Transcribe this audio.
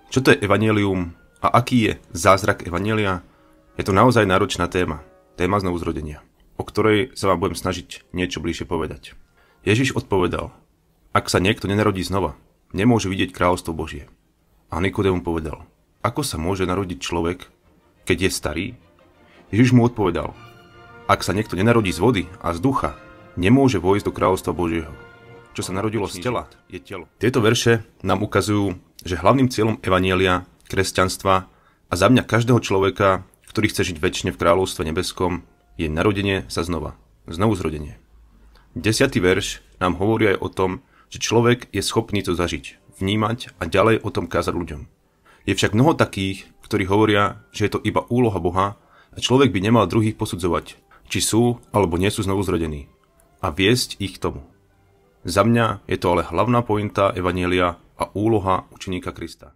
Čo to je evanjelium a aký je zázrak evanjelia? Je to naozaj náročná téma. Téma znovuzrodenia, o ktorej sa vám budem snažiť niečo bližšie povedať. Ježiš odpovedal: ak sa niekto nenarodí znova, nemôže vidieť kráľovstvo Božie. A Nikodému povedal: ako sa môže narodiť človek, keď je starý? Ježiš mu odpovedal: ak sa niekto nenarodí z vody a z ducha, nemôže vojsť do kráľovstva Božieho. Čo sa narodilo z tela, je telo. Tieto verše nám ukazujú, že hlavným cieľom evanjelia, kresťanstva a za mňa každého človeka, ktorý chce žiť večne v kráľovstve nebeskom, je narodenie sa znova, znovuzrodenie. 10. verš nám hovorí aj o tom, že človek je schopný to zažiť, vnímať a ďalej o tom kázať ľuďom. Je však mnoho takých, ktorí hovoria, že je to iba úloha Boha a človek by nemal druhých posudzovať, či sú alebo nie sú znovuzrodení, a viesť ich k tomu. Za mňa je to ale hlavná pointa evanjelia a úloha učeníka Krista.